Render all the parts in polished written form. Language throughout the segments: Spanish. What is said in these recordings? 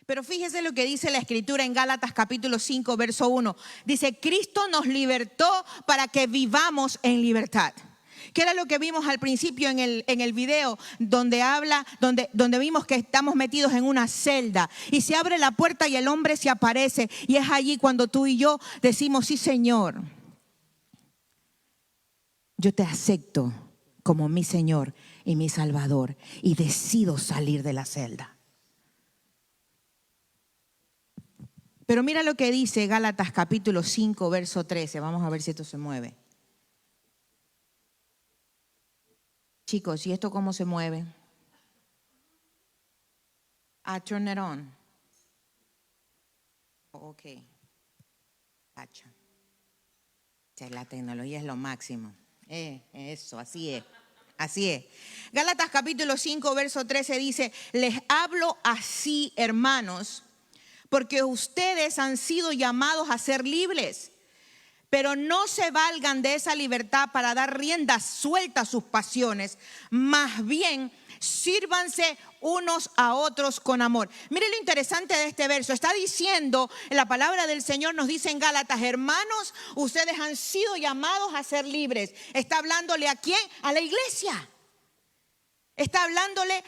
Pero fíjese lo que dice la Escritura en Gálatas capítulo 5, verso 1. Dice, Cristo nos libertó para que vivamos en libertad. ¿Qué era lo que vimos al principio en el video? Donde vimos que estamos metidos en una celda. Y se abre la puerta y el hombre se aparece. Y es allí cuando tú y yo decimos, sí, Señor, yo te acepto como mi Señor y mi Salvador. Y decido salir de la celda. Pero mira lo que dice Gálatas capítulo 5, verso 13. Vamos a ver si esto se mueve. Chicos, ¿y esto cómo se mueve? Turn it on. Ok. Hacha. La tecnología es lo máximo. Eso, así es. Así es. Gálatas capítulo 5, verso 13 dice, les hablo así, hermanos, porque ustedes han sido llamados a ser libres, pero no se valgan de esa libertad para dar rienda suelta a sus pasiones. Más bien, sírvanse unos a otros con amor. Mire lo interesante de este verso. Está diciendo, la palabra del Señor nos dice en Gálatas, hermanos, ustedes han sido llamados a ser libres. Está hablándole ¿a quién? A la iglesia. Está hablándole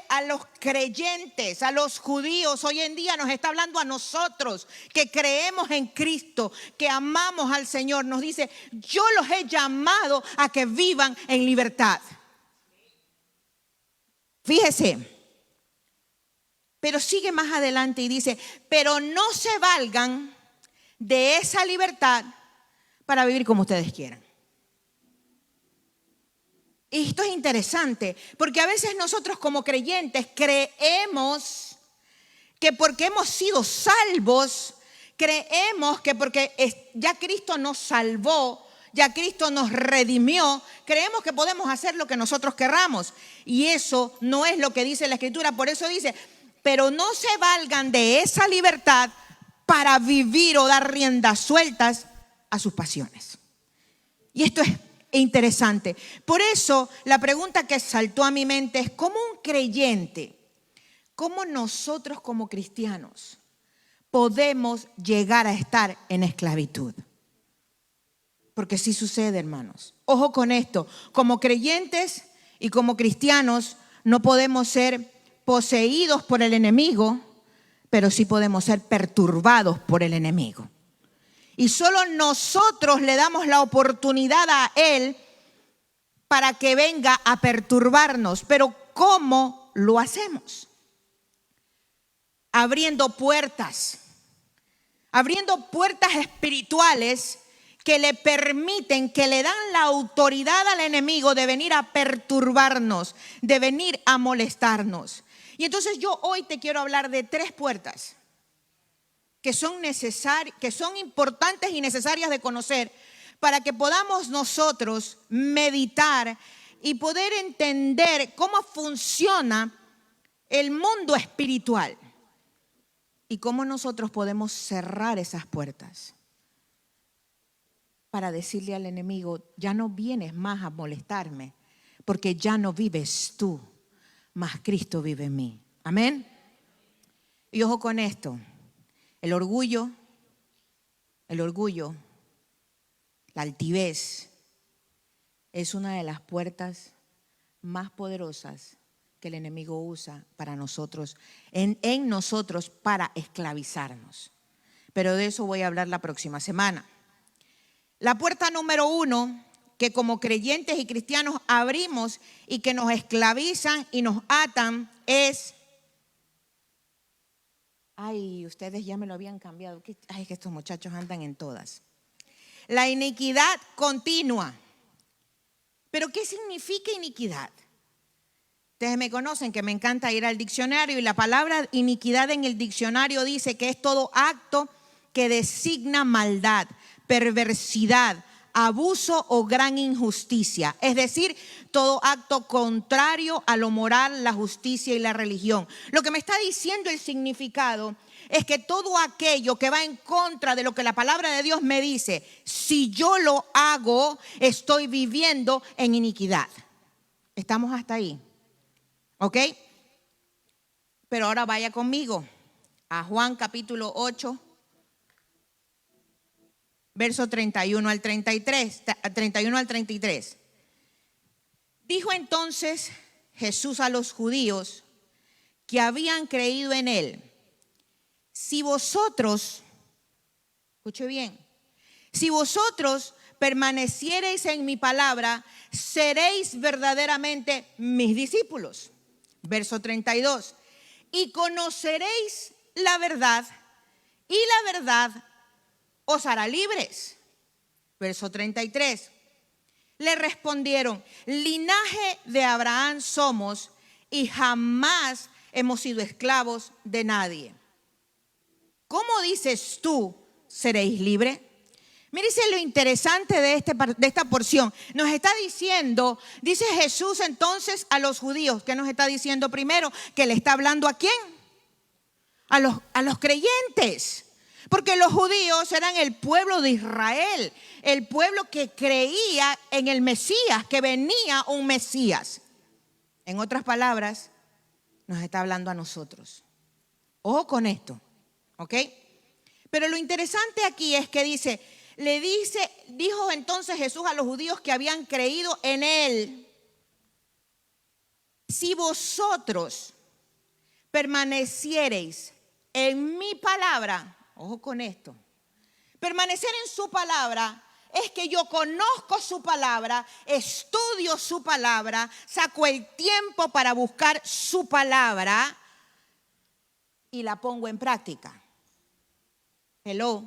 a los creyentes, a los judíos. Hoy en día nos está hablando a nosotros que creemos en Cristo, que amamos al Señor. Nos dice, yo los he llamado a que vivan en libertad. Fíjese, pero sigue más adelante y dice, pero no se valgan de esa libertad para vivir como ustedes quieran. Y esto es interesante, porque a veces nosotros como creyentes creemos que porque hemos sido salvos, creemos que porque ya Cristo nos salvó, ya Cristo nos redimió, creemos que podemos hacer lo que nosotros querramos. Y eso no es lo que dice la Escritura. Por eso dice, pero no se valgan de esa libertad para vivir o dar riendas sueltas a sus pasiones. Y esto es interesante. Por eso la pregunta que saltó a mi mente es, ¿cómo un creyente, cómo nosotros como cristianos podemos llegar a estar en esclavitud? Porque sí sucede, hermanos. Ojo con esto, como creyentes y como cristianos no podemos ser poseídos por el enemigo, pero sí podemos ser perturbados por el enemigo. Y solo nosotros le damos la oportunidad a él para que venga a perturbarnos. Pero ¿cómo lo hacemos? Abriendo puertas espirituales que le permiten, que le dan la autoridad al enemigo de venir a perturbarnos, de venir a molestarnos. Y entonces yo hoy te quiero hablar de 3 puertas que son importantes y necesarias de conocer para que podamos nosotros meditar y poder entender cómo funciona el mundo espiritual y cómo nosotros podemos cerrar esas puertas para decirle al enemigo, ya no vienes más a molestarme, porque ya no vives tú, mas Cristo vive en mí. Amén. Y ojo con esto. El orgullo, la altivez, es una de las puertas más poderosas que el enemigo usa para nosotros, en nosotros para esclavizarnos. Pero de eso voy a hablar la próxima semana. La puerta número 1 que como creyentes y cristianos abrimos y que nos esclavizan y nos atan es... Ay, ustedes ya me lo habían cambiado. Ay, que estos muchachos andan en todas. La iniquidad continua. ¿Pero qué significa iniquidad? Ustedes me conocen que me encanta ir al diccionario y la palabra iniquidad en el diccionario dice que es todo acto que designa maldad, perversidad, abuso o gran injusticia. Es decir, todo acto contrario a lo moral, la justicia y la religión. Lo que me está diciendo el significado es que todo aquello que va en contra de lo que la palabra de Dios me dice, si yo lo hago, estoy viviendo en iniquidad. ¿Estamos hasta ahí? ¿Ok? Pero ahora vaya conmigo a Juan capítulo 8, verso 31 al 33. Dijo entonces Jesús a los judíos que habían creído en él: si vosotros, escuche bien, si vosotros permaneciereis en mi palabra, seréis verdaderamente mis discípulos. Verso 32. Y conoceréis la verdad, y la verdad os hará libres. Verso 33. Le respondieron: linaje de Abraham somos, y jamás hemos sido esclavos de nadie. ¿Cómo dices tú, seréis libres? Mírense lo interesante de esta porción. Nos está diciendo, dice Jesús entonces a los judíos, ¿qué nos está diciendo primero? Que le está hablando ¿a quién? A los creyentes. Porque los judíos eran el pueblo de Israel, el pueblo que creía en el Mesías, que venía un Mesías. En otras palabras, nos está hablando a nosotros. Ojo con esto, ¿ok? Pero lo interesante aquí es que dijo entonces Jesús a los judíos que habían creído en él: si vosotros permaneciereis en mi palabra, ojo con esto, permanecer en su palabra es que yo conozco su palabra, estudio su palabra, saco el tiempo para buscar su palabra y la pongo en práctica. Hello,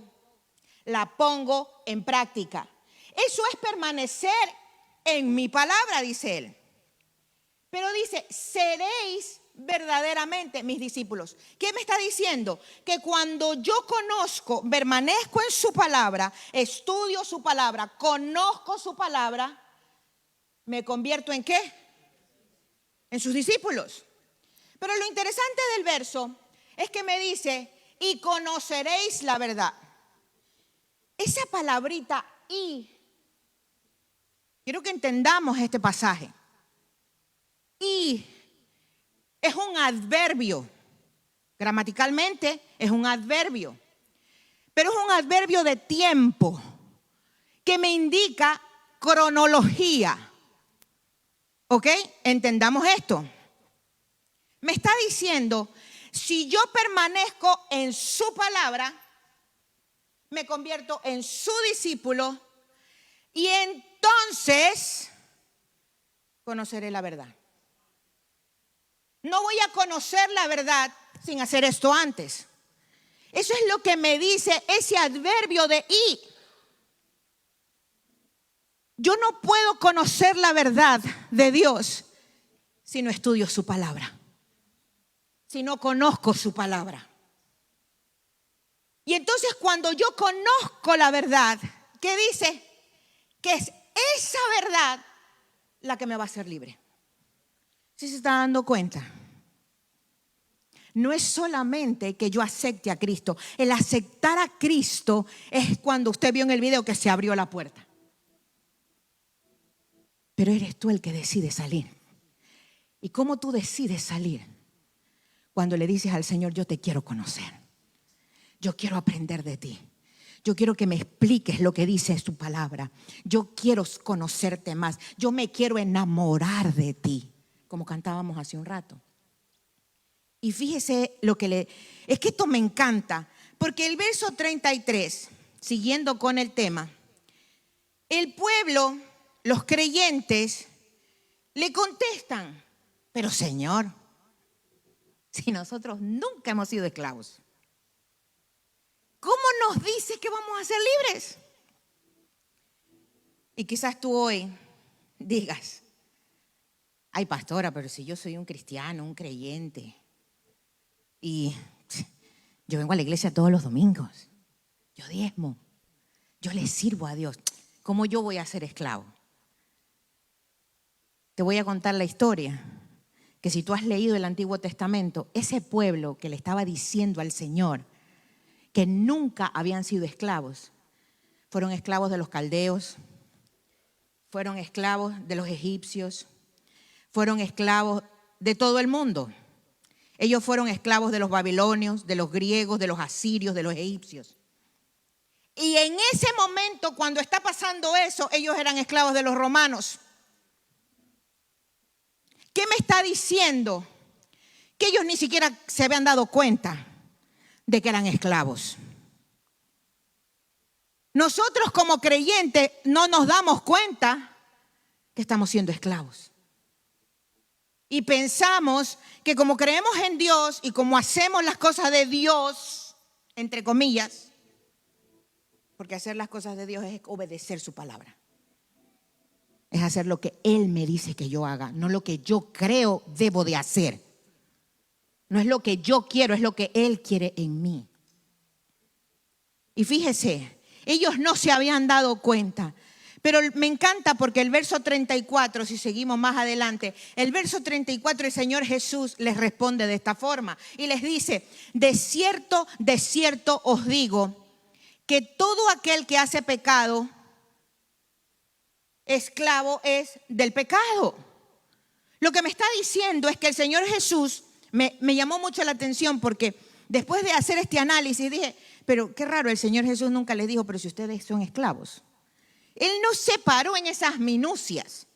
la pongo en práctica. Eso es permanecer en mi palabra, dice él. Pero dice, seréis verdaderamente mis discípulos. ¿Qué me está diciendo? Que cuando yo conozco, permanezco en su palabra, estudio su palabra, conozco su palabra, ¿me convierto en qué? En sus discípulos. Pero lo interesante del verso es que me dice: y conoceréis la verdad. Esa palabrita "y", quiero que entendamos este pasaje. Y es un adverbio. Gramaticalmente es un adverbio. Pero es un adverbio de tiempo que me indica cronología. ¿Ok? Entendamos esto. Me está diciendo, si yo permanezco en su palabra, me convierto en su discípulo y entonces conoceré la verdad. No voy a conocer la verdad sin hacer esto antes. Eso es lo que me dice ese adverbio de "y". Yo no puedo conocer la verdad de Dios si no estudio su palabra, si no conozco su palabra. Y entonces cuando yo conozco la verdad, ¿qué dice? Que es esa verdad la que me va a hacer libre. ¿Sí se está dando cuenta? No es solamente que yo acepte a Cristo. El aceptar a Cristo es cuando usted vio en el video que se abrió la puerta. Pero eres tú el que decide salir. ¿Y cómo tú decides salir? Cuando le dices al Señor: yo te quiero conocer. Yo quiero aprender de ti. Yo quiero que me expliques lo que dice su palabra. Yo quiero conocerte más. Yo me quiero enamorar de ti, como cantábamos hace un rato. Y fíjese es que esto me encanta, porque el verso 33, siguiendo con el tema, el pueblo, los creyentes, le contestan: pero Señor, si nosotros nunca hemos sido esclavos, ¿cómo nos dices que vamos a ser libres? Y quizás tú hoy digas: ay, pastora, pero si yo soy un cristiano, un creyente, y yo vengo a la iglesia todos los domingos, yo diezmo, yo le sirvo a Dios, ¿cómo yo voy a ser esclavo? Te voy a contar la historia, que si tú has leído el Antiguo Testamento, ese pueblo que le estaba diciendo al Señor que nunca habían sido esclavos, fueron esclavos de los caldeos, fueron esclavos de los egipcios, fueron esclavos de todo el mundo. Ellos fueron esclavos de los babilonios, de los griegos, de los asirios, de los egipcios. Y en ese momento, cuando está pasando eso, ellos eran esclavos de los romanos. ¿Qué me está diciendo? Que ellos ni siquiera se habían dado cuenta de que eran esclavos. Nosotros como creyentes no nos damos cuenta que estamos siendo esclavos. Y pensamos que como creemos en Dios y como hacemos las cosas de Dios, entre comillas, porque hacer las cosas de Dios es obedecer su palabra. Es hacer lo que Él me dice que yo haga, no lo que yo creo debo de hacer. No es lo que yo quiero, es lo que Él quiere en mí. Y fíjese, ellos no se habían dado cuenta. Pero me encanta porque el verso 34, si seguimos más adelante, el verso 34, el Señor Jesús les responde de esta forma y les dice: de cierto os digo, que todo aquel que hace pecado, esclavo es del pecado. Lo que me está diciendo es que el Señor Jesús me llamó mucho la atención, porque después de hacer este análisis dije, pero qué raro, el Señor Jesús nunca les dijo, pero si ustedes son esclavos. Él no se paró en esas minucias,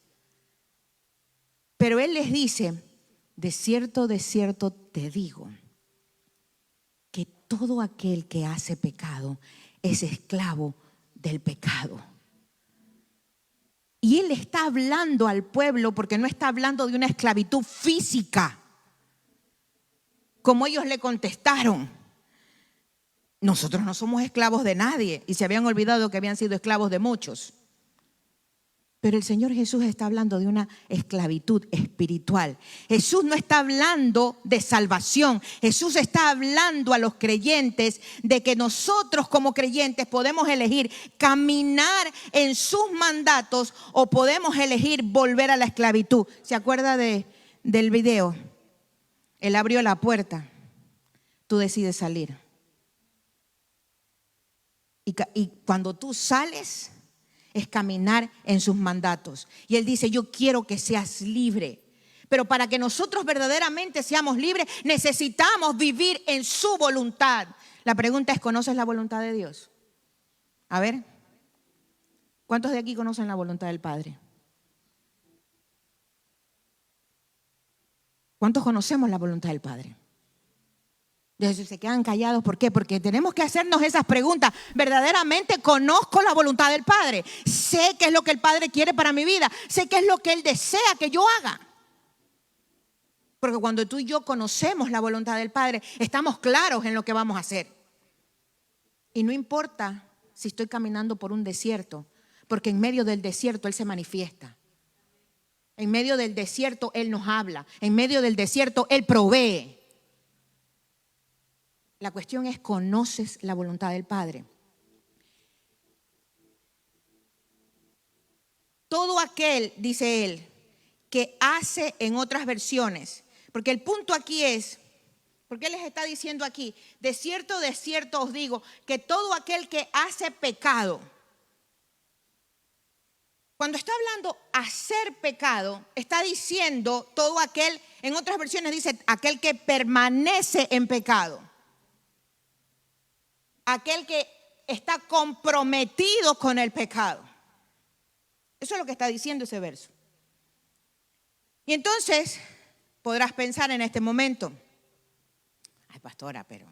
pero Él les dice: de cierto te digo, que todo aquel que hace pecado es esclavo del pecado. Y Él está hablando al pueblo, porque no está hablando de una esclavitud física, como ellos le contestaron. Nosotros no somos esclavos de nadie, y se habían olvidado que habían sido esclavos de muchos. Pero el Señor Jesús está hablando de una esclavitud espiritual. Jesús no está hablando de salvación. Jesús está hablando a los creyentes de que nosotros como creyentes podemos elegir caminar en sus mandatos o podemos elegir volver a la esclavitud. ¿Se acuerda del video? Él abrió la puerta, tú decides salir. Y cuando tú sales, es caminar en sus mandatos. Y Él dice: yo quiero que seas libre. Pero para que nosotros verdaderamente seamos libres, necesitamos vivir en su voluntad. La pregunta es: ¿conoces la voluntad de Dios? A ver, ¿cuántos de aquí conocen la voluntad del Padre? ¿Cuántos conocemos la voluntad del Padre? Entonces se quedan callados. ¿Por qué? Porque tenemos que hacernos esas preguntas. ¿Verdaderamente conozco la voluntad del Padre? ¿Sé qué es lo que el Padre quiere para mi vida? ¿Sé qué es lo que Él desea que yo haga? Porque cuando tú y yo conocemos la voluntad del Padre, estamos claros en lo que vamos a hacer. Y no importa si estoy caminando por un desierto, porque en medio del desierto Él se manifiesta. En medio del desierto Él nos habla. En medio del desierto Él provee. La cuestión es: ¿conoces la voluntad del Padre? Todo aquel, dice Él, que hace, en otras versiones, porque el punto aquí es, porque Él les está diciendo aquí: de cierto os digo, que todo aquel que hace pecado. Cuando está hablando hacer pecado, está diciendo todo aquel, en otras versiones dice aquel que permanece en pecado. Aquel que está comprometido con el pecado. Eso es lo que está diciendo ese verso. Y entonces podrás pensar en este momento: ay, pastora, pero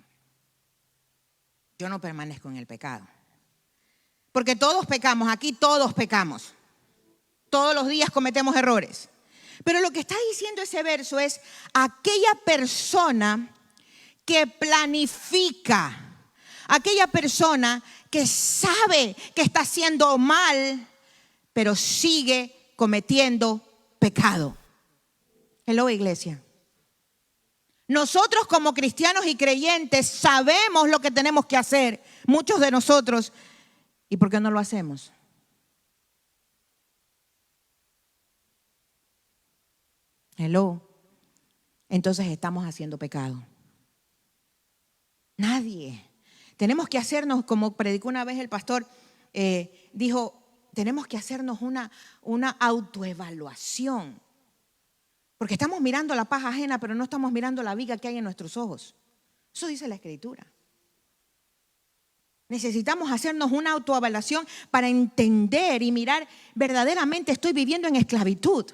yo no permanezco en el pecado. Porque todos pecamos, aquí todos pecamos. Todos los días cometemos errores. Pero lo que está diciendo ese verso es aquella persona que planifica, aquella persona que sabe que está haciendo mal, pero sigue cometiendo pecado. Hello, iglesia. Nosotros como cristianos y creyentes sabemos lo que tenemos que hacer, muchos de nosotros. ¿Y por qué no lo hacemos? Hello. Entonces estamos haciendo pecado. Nadie. Tenemos que hacernos, como predicó una vez el pastor, dijo, tenemos que hacernos una autoevaluación. Porque estamos mirando la paja ajena, pero no estamos mirando la viga que hay en nuestros ojos. Eso dice la Escritura. Necesitamos hacernos una autoevaluación para entender y mirar, verdaderamente estoy viviendo en esclavitud.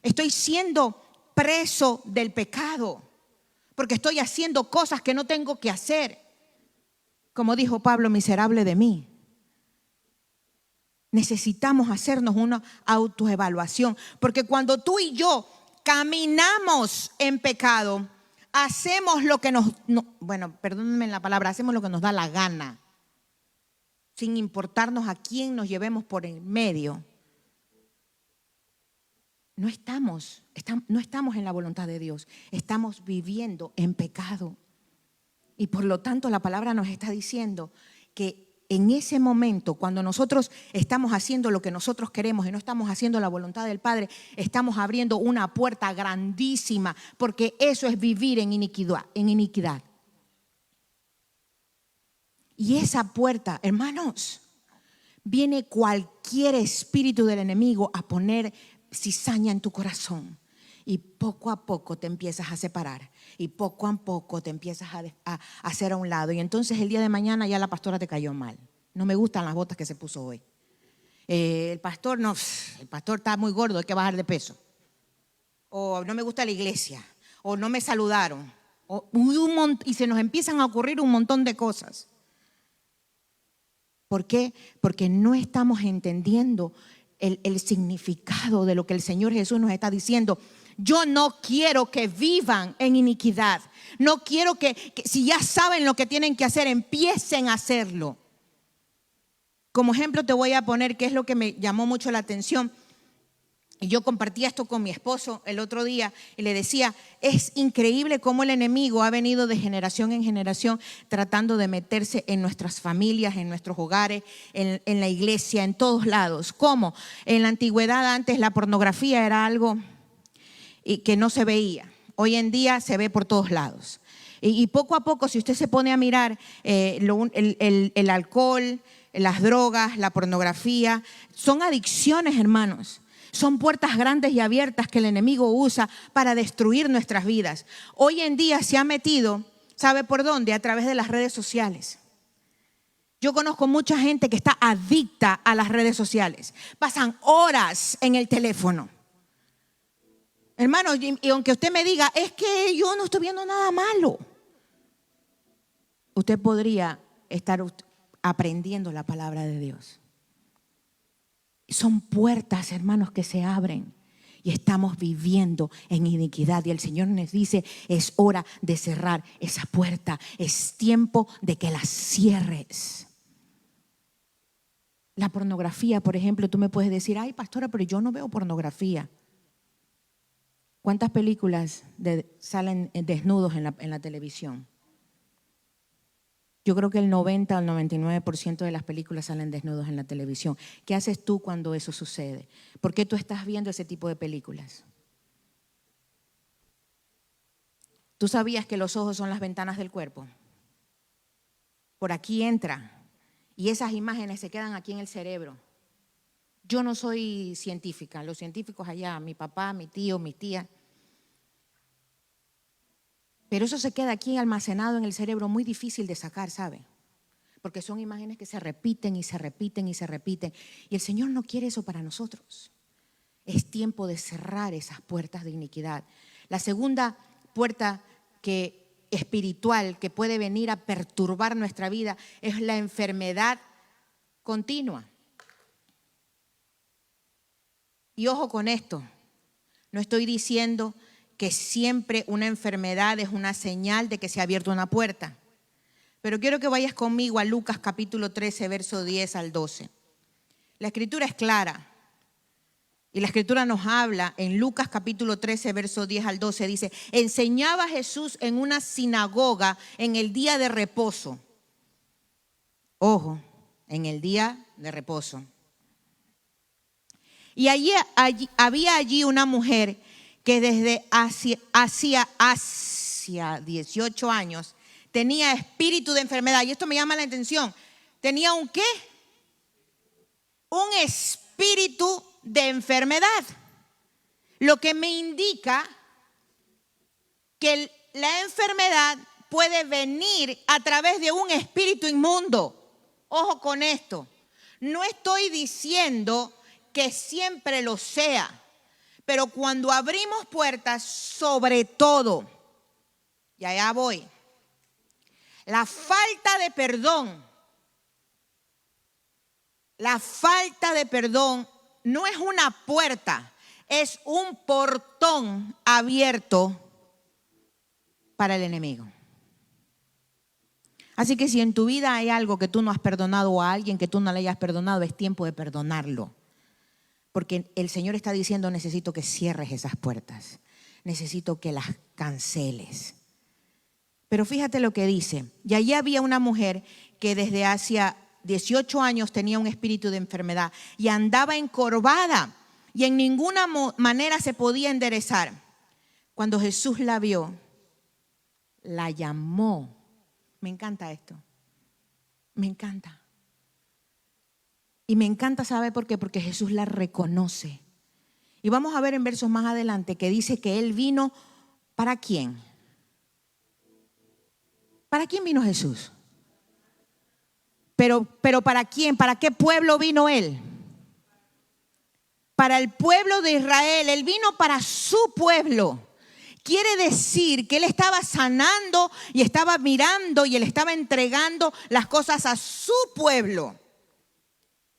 Estoy siendo preso del pecado, porque estoy haciendo cosas que no tengo que hacer. Como dijo Pablo, miserable de mí. Necesitamos hacernos una autoevaluación, porque cuando tú y yo caminamos en pecado, hacemos lo que perdónenme la palabra, hacemos lo que nos da la gana, sin importarnos a quién nos llevemos por en medio. No estamos en la voluntad de Dios, estamos viviendo en pecado. Y por lo tanto la palabra nos está diciendo que en ese momento, cuando nosotros estamos haciendo lo que nosotros queremos y no estamos haciendo la voluntad del Padre, estamos abriendo una puerta grandísima, porque eso es vivir en iniquidad. Y esa puerta, hermanos, viene cualquier espíritu del enemigo a poner cizaña en tu corazón. Y poco a poco te empiezas a separar. Y poco a poco te empiezas a hacer a un lado. Y entonces el día de mañana ya la pastora te cayó mal. No me gustan las botas que se puso hoy. El pastor está muy gordo, hay que bajar de peso. O no me gusta la iglesia. O no me saludaron. Y se nos empiezan a ocurrir un montón de cosas. ¿Por qué? Porque no estamos entendiendo el significado de lo que el Señor Jesús nos está diciendo. Yo no quiero que vivan en iniquidad. No quiero que si ya saben lo que tienen que hacer, empiecen a hacerlo. Como ejemplo te voy a poner qué es lo que me llamó mucho la atención. Y yo compartía esto con mi esposo el otro día y le decía, es increíble cómo el enemigo ha venido de generación en generación tratando de meterse en nuestras familias, en nuestros hogares, en la iglesia, en todos lados. ¿Cómo? En la antigüedad antes la pornografía era algo que no se veía. Hoy en día se ve por todos lados. Y poco a poco, si usted se pone a mirar el alcohol, las drogas, la pornografía, son adicciones, hermanos. Son puertas grandes y abiertas que el enemigo usa para destruir nuestras vidas. Hoy en día se ha metido, ¿sabe por dónde? A través de las redes sociales. Yo conozco mucha gente que está adicta a las redes sociales. Pasan horas en el teléfono. Hermano, y aunque usted me diga, es que yo no estoy viendo nada malo. Usted podría estar aprendiendo la palabra de Dios. Son puertas, hermanos, que se abren y estamos viviendo en iniquidad. Y el Señor nos dice, es hora de cerrar esa puerta. Es tiempo de que la cierres. La pornografía, por ejemplo, tú me puedes decir, ay, pastora, pero yo no veo pornografía. ¿Cuántas películas salen desnudos en la televisión? Yo creo que el 90 al 99% de las películas salen desnudos en la televisión. ¿Qué haces tú cuando eso sucede? ¿Por qué tú estás viendo ese tipo de películas? ¿Tú sabías que los ojos son las ventanas del cuerpo? Por aquí entra y esas imágenes se quedan aquí en el cerebro. Yo no soy científica, los científicos allá, mi papá, mi tío, mi tía. Pero eso se queda aquí almacenado en el cerebro, muy difícil de sacar, ¿sabe? Porque son imágenes que se repiten y se repiten y se repiten. Y el Señor no quiere eso para nosotros. Es tiempo de cerrar esas puertas de iniquidad. La segunda puerta espiritual que puede venir a perturbar nuestra vida es la enfermedad continua. Y ojo con esto, no estoy diciendo que siempre una enfermedad es una señal de que se ha abierto una puerta. Pero quiero que vayas conmigo a Lucas capítulo 13, verso 10 al 12. La escritura es clara. Y la escritura nos habla en Lucas capítulo 13, verso 10 al 12. Dice, enseñaba Jesús en una sinagoga en el día de reposo. Ojo, en el día de reposo. Y había allí una mujer que desde hacía 18 años tenía espíritu de enfermedad. Y esto me llama la atención. ¿Tenía un qué? Un espíritu de enfermedad. Lo que me indica que la enfermedad puede venir a través de un espíritu inmundo. Ojo con esto. No estoy diciendo que siempre lo sea, pero cuando abrimos puertas, sobre todo, y allá voy, la falta de perdón no es una puerta, es un portón abierto para el enemigo. Así que si en tu vida hay algo que tú no has perdonado o a alguien que tú no le hayas perdonado, es tiempo de perdonarlo. Porque el Señor está diciendo, necesito que cierres esas puertas. Necesito que las canceles. Pero fíjate lo que dice. Y allí había una mujer que desde hacía 18 años tenía un espíritu de enfermedad y andaba encorvada y en ninguna manera se podía enderezar. Cuando Jesús la vio, la llamó. Me encanta esto. Me encanta. Y me encanta, ¿sabe por qué? Porque Jesús la reconoce. Y vamos a ver en versos más adelante que dice que Él vino, ¿para quién? ¿Para quién vino Jesús? Pero ¿para quién? ¿Para qué pueblo vino Él? Para el pueblo de Israel. Él vino para su pueblo. Quiere decir que Él estaba sanando y estaba mirando y Él estaba entregando las cosas a su pueblo.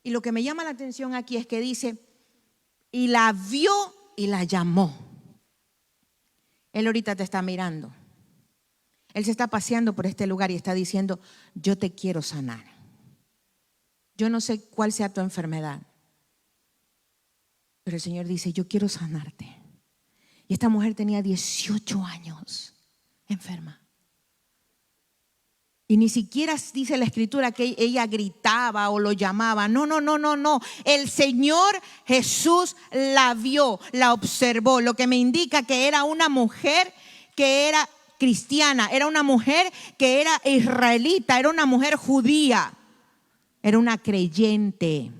Y lo que me llama la atención aquí es que dice, y la vio y la llamó. Él ahorita te está mirando. Él se está paseando por este lugar y está diciendo, yo te quiero sanar. Yo no sé cuál sea tu enfermedad, pero el Señor dice, yo quiero sanarte. Y esta mujer tenía 18 años enferma. Y ni siquiera dice la Escritura que ella gritaba o lo llamaba. No. El Señor Jesús la vio, la observó, lo que me indica que era una mujer que era cristiana, era una mujer que era israelita, era una mujer judía, era una creyente.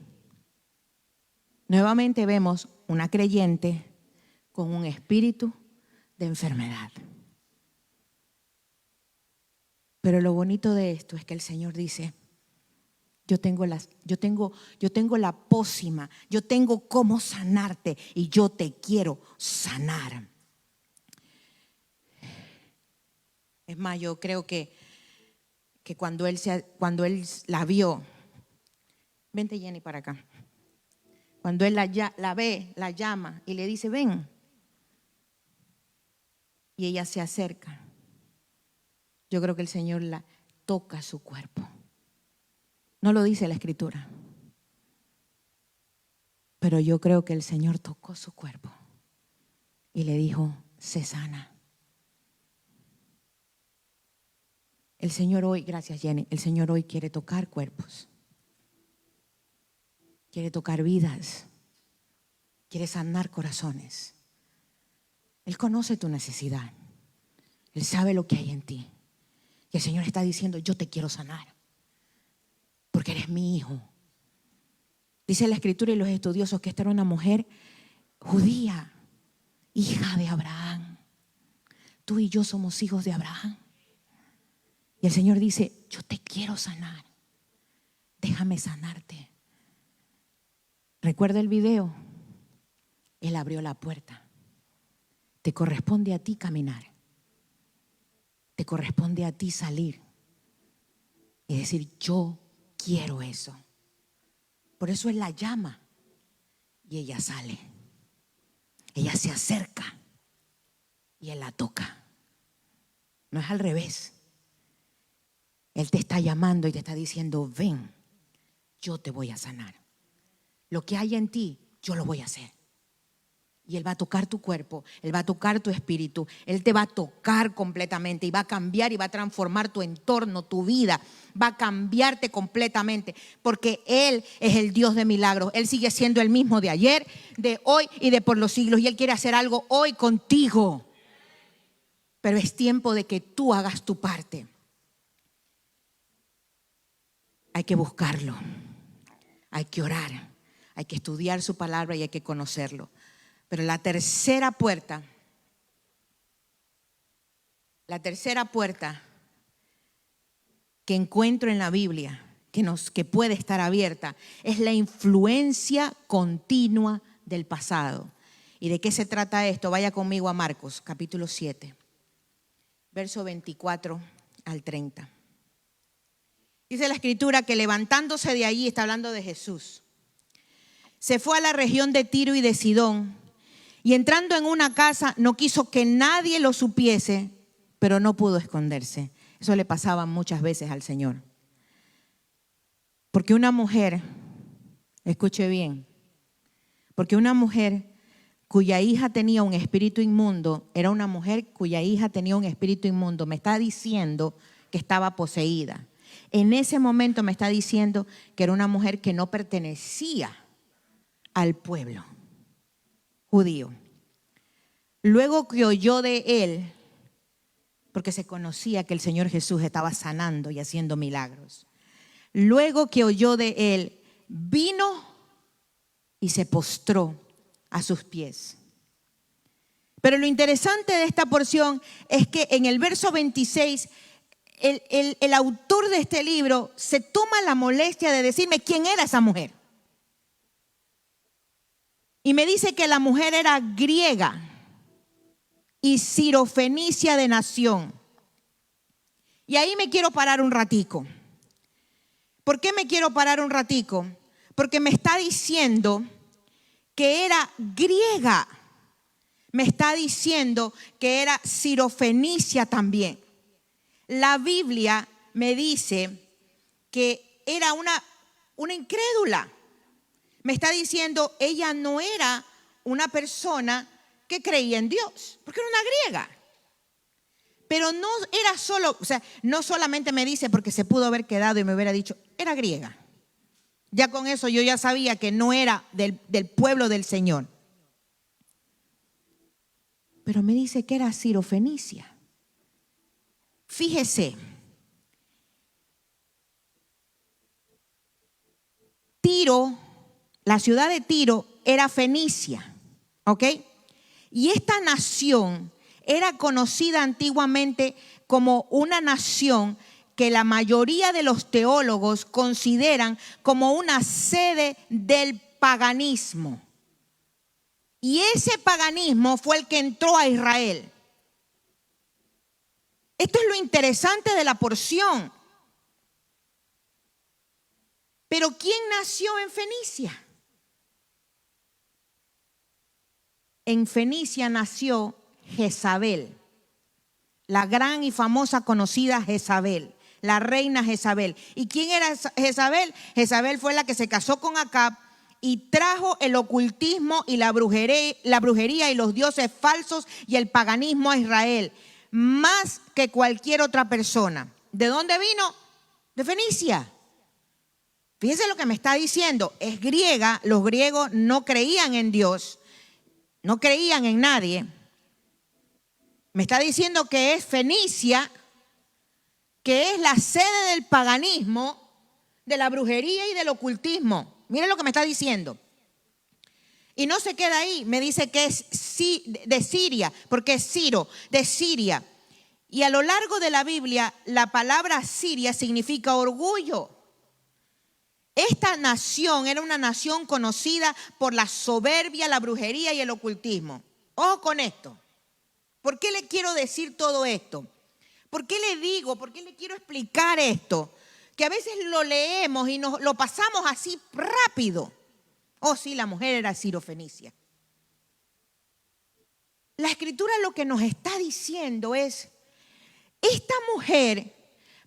Nuevamente vemos una creyente con un espíritu de enfermedad. Pero lo bonito de esto es que el Señor dice, yo tengo la pócima, yo tengo cómo sanarte y yo te quiero sanar. Es más, yo creo que cuando él la vio, vente Jenny para acá. Cuando él la ve, la llama y le dice, ven. Y ella se acerca. Yo creo que el Señor la toca su cuerpo. No lo dice la Escritura. Pero yo creo que el Señor tocó su cuerpo y le dijo, sé sana. El Señor hoy, gracias Jenny, el Señor hoy quiere tocar cuerpos. Quiere tocar vidas. Quiere sanar corazones. Él conoce tu necesidad. Él sabe lo que hay en ti. Y el Señor está diciendo, yo te quiero sanar. Porque eres mi hijo. Dice la Escritura y los estudiosos que esta era una mujer judía, hija de Abraham. Tú y yo somos hijos de Abraham. Y el Señor dice, yo te quiero sanar. Déjame sanarte. ¿Recuerda el video? Él abrió la puerta. Te corresponde a ti caminar. Te corresponde a ti salir y decir, yo quiero eso. Por eso Él la llama y ella sale. Ella se acerca y Él la toca. No es al revés. Él te está llamando y te está diciendo, ven, yo te voy a sanar. Lo que hay en ti, yo lo voy a hacer. Y Él va a tocar tu cuerpo, Él va a tocar tu espíritu, Él te va a tocar completamente y va a cambiar y va a transformar tu entorno, tu vida, va a cambiarte completamente, porque Él es el Dios de milagros. Él sigue siendo el mismo de ayer, de hoy y de por los siglos, y Él quiere hacer algo hoy contigo. Pero es tiempo de que tú hagas tu parte. Hay que buscarlo, hay que orar, hay que estudiar su palabra y hay que conocerlo. Pero la tercera puerta que encuentro en la Biblia, que puede estar abierta, es la influencia continua del pasado. ¿Y de qué se trata esto? Vaya conmigo a Marcos, capítulo 7, verso 24 al 30. Dice la Escritura que levantándose de allí, está hablando de Jesús, se fue a la región de Tiro y de Sidón, y entrando en una casa no quiso que nadie lo supiese, pero no pudo esconderse. Eso le pasaba muchas veces al Señor. Porque una mujer, escuche bien, porque una mujer cuya hija tenía un espíritu inmundo, era una mujer cuya hija tenía un espíritu inmundo, me está diciendo que estaba poseída. En ese momento me está diciendo que era una mujer que no pertenecía al pueblo judío. Luego que oyó de él, porque se conocía que el Señor Jesús estaba sanando y haciendo milagros. Luego que oyó de él, vino y se postró a sus pies. Pero lo interesante de esta porción es que en el verso 26, el autor de este libro se toma la molestia de decirme quién era esa mujer. Y me dice que la mujer era griega y sirofenicia de nación. Y ahí me quiero parar un ratico. ¿Por qué me quiero parar un ratico? Porque me está diciendo que era griega. Me está diciendo que era sirofenicia también. La Biblia me dice que era una incrédula. Me está diciendo, ella no era una persona que creía en Dios, porque era una griega. Pero no era solo, o sea, no solamente me dice porque se pudo haber quedado y me hubiera dicho, era griega. Ya con eso yo ya sabía que no era del pueblo del Señor. Pero me dice que era sirofenicia. Fíjese, Tiro, la ciudad de Tiro era fenicia, ¿ok? Y esta nación era conocida antiguamente como una nación que la mayoría de los teólogos consideran como una sede del paganismo. Y ese paganismo fue el que entró a Israel. Esto es lo interesante de la porción. Pero ¿quién nació en Fenicia? En Fenicia nació Jezabel, la gran y famosa conocida Jezabel, la reina Jezabel. ¿Y quién era Jezabel? Jezabel fue la que se casó con Acab y trajo el ocultismo y la brujería y los dioses falsos y el paganismo a Israel, más que cualquier otra persona. ¿De dónde vino? De Fenicia. Fíjense lo que me está diciendo, es griega, los griegos no creían en Dios, no creían en nadie. Me está diciendo que es Fenicia, que es la sede del paganismo, de la brujería y del ocultismo. Miren lo que me está diciendo. Y no se queda ahí, me dice que es de Siria, porque es Ciro, de Siria. Y a lo largo de la Biblia, la palabra Siria significa orgullo. Esta nación era una nación conocida por la soberbia, la brujería y el ocultismo. Ojo con esto. ¿Por qué le quiero decir todo esto? ¿Por qué le digo, por qué le quiero explicar esto? Que a veces lo leemos y lo pasamos así rápido. Oh, sí, la mujer era sirofenicia. La Escritura lo que nos está diciendo es, esta mujer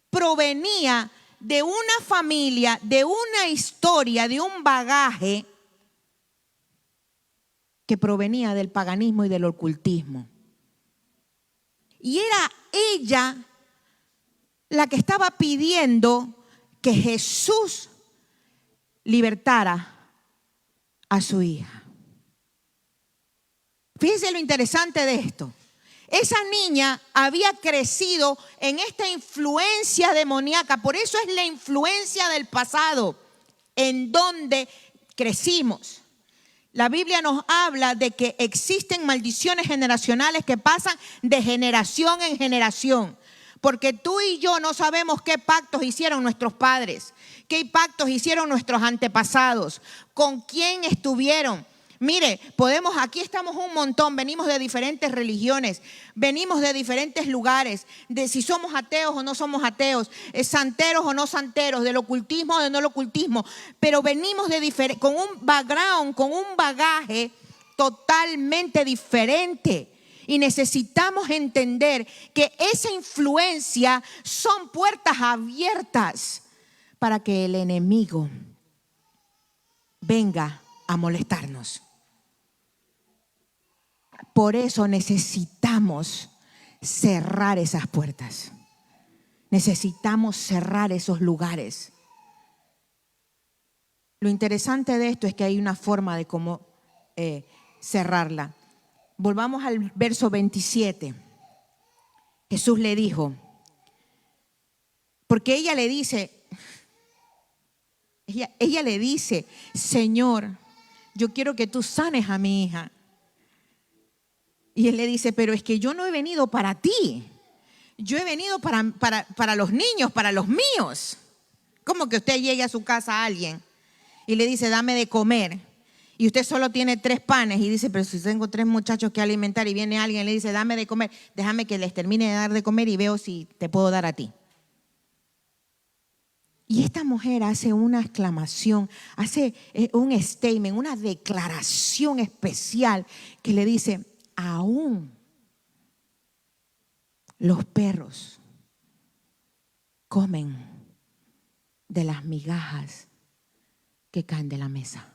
provenía de una familia, de una historia, de un bagaje que provenía del paganismo y del ocultismo. Y era ella la que estaba pidiendo que Jesús libertara a su hija. Fíjense lo interesante de esto. Esa niña había crecido en esta influencia demoníaca. Por eso es la influencia del pasado en donde crecimos. La Biblia nos habla de que existen maldiciones generacionales que pasan de generación en generación. Porque tú y yo no sabemos qué pactos hicieron nuestros padres, qué pactos hicieron nuestros antepasados, con quién estuvieron. Mire, aquí estamos un montón, venimos de diferentes religiones, venimos de diferentes lugares, de si somos ateos o no somos ateos, santeros o no santeros, del ocultismo o de no el ocultismo, pero venimos con un background, con un bagaje totalmente diferente. Y necesitamos entender que esa influencia son puertas abiertas para que el enemigo venga a molestarnos. Por eso necesitamos cerrar esas puertas. Necesitamos cerrar esos lugares. Lo interesante de esto es que hay una forma de cómo cerrarla. Volvamos al verso 27. Jesús le dijo, porque ella le dice, Señor, yo quiero que tú sanes a mi hija. Y él le dice, pero es que yo no he venido para ti. Yo he venido para los niños, para los míos. ¿Cómo que usted llegue a su casa a alguien y le dice, dame de comer? Y usted solo tiene 3 panes y dice, pero si tengo 3 muchachos que alimentar, y viene alguien y le dice, dame de comer, déjame que les termine de dar de comer y veo si te puedo dar a ti. Y esta mujer hace una exclamación, hace un statement, una declaración especial que le dice, aún los perros comen de las migajas que caen de la mesa.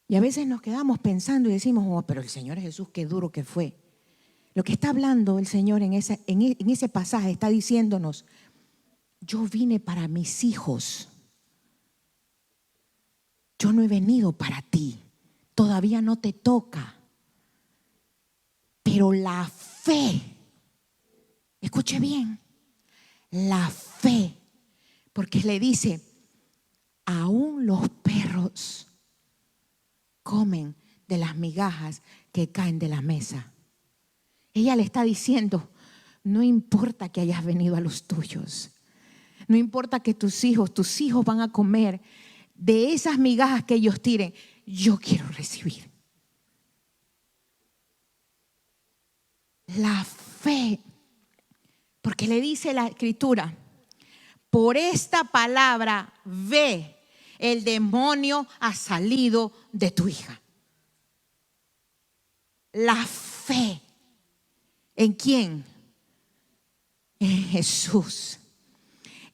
Y a veces nos quedamos pensando y decimos, oh, pero el Señor Jesús, qué duro que fue. Lo que está hablando el Señor en ese pasaje está diciéndonos, yo vine para mis hijos. Yo no he venido para ti. Todavía no te toca. Pero la fe, escuche bien, la fe, porque le dice, aún los perros comen de las migajas que caen de la mesa. Ella le está diciendo, no importa que hayas venido a los tuyos, no importa que tus hijos van a comer de esas migajas que ellos tiren, yo quiero recibir. La fe, porque le dice la Escritura, por esta palabra ve, el demonio ha salido de tu hija. La fe. ¿En quién? En Jesús.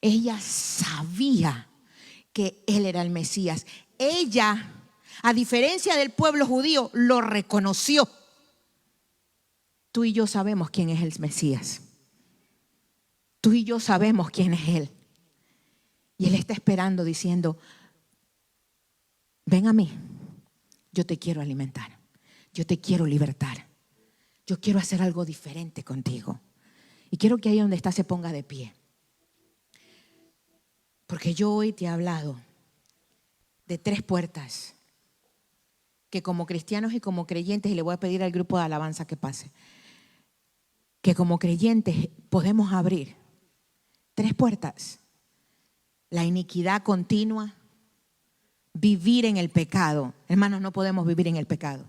Ella sabía que Él era el Mesías. Ella, a diferencia del pueblo judío, lo reconoció. Tú y yo sabemos quién es el Mesías. Tú y yo sabemos quién es Él. Y Él está esperando diciendo, ven a mí, yo te quiero alimentar, yo te quiero libertar, yo quiero hacer algo diferente contigo. Y quiero que ahí donde está se ponga de pie. Porque yo hoy te he hablado de 3 puertas que como cristianos y como creyentes, y le voy a pedir al grupo de alabanza que pase, que como creyentes podemos abrir 3 puertas. La iniquidad continua, vivir en el pecado. Hermanos, no podemos vivir en el pecado.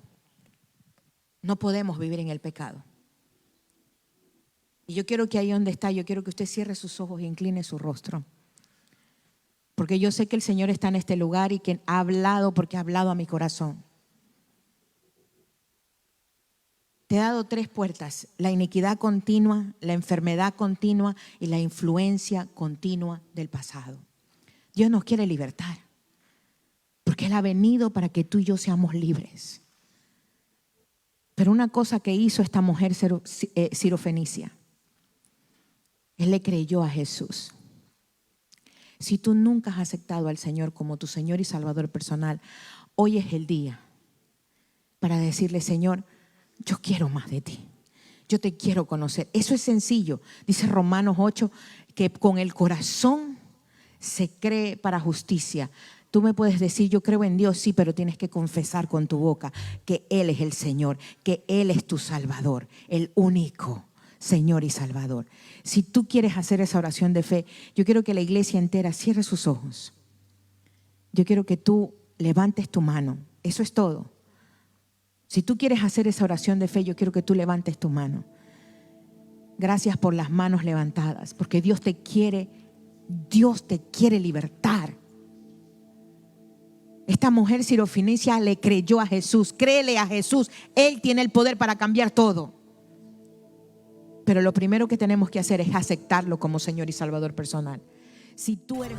No podemos vivir en el pecado. Y yo quiero que ahí donde está, yo quiero que usted cierre sus ojos e incline su rostro. Porque yo sé que el Señor está en este lugar y que ha hablado porque ha hablado a mi corazón. Te he dado 3 puertas: la iniquidad continua, la enfermedad continua y la influencia continua del pasado. Dios nos quiere libertar. Porque Él ha venido para que tú y yo seamos libres. Pero una cosa que hizo esta mujer sirofenicia, Él le creyó a Jesús. Si tú nunca has aceptado al Señor como tu Señor y Salvador personal, hoy es el día para decirle: Señor, yo quiero más de ti. Yo te quiero conocer. Eso es sencillo. Dice Romanos 8 que con el corazón se cree para justicia. Tú me puedes decir: yo creo en Dios, sí, pero tienes que confesar con tu boca que Él es el Señor, que Él es tu Salvador, el único Señor y Salvador. Si tú quieres hacer esa oración de fe, yo quiero que la iglesia entera cierre sus ojos. Yo quiero que tú levantes tu mano. Eso es todo. Si tú quieres hacer esa oración de fe, yo quiero que tú levantes tu mano. Gracias por las manos levantadas, porque Dios te quiere libertar. Esta mujer sirofenicia le creyó a Jesús. Créele a Jesús. Él tiene el poder para cambiar todo. Pero lo primero que tenemos que hacer es aceptarlo como Señor y Salvador personal. Si tú eres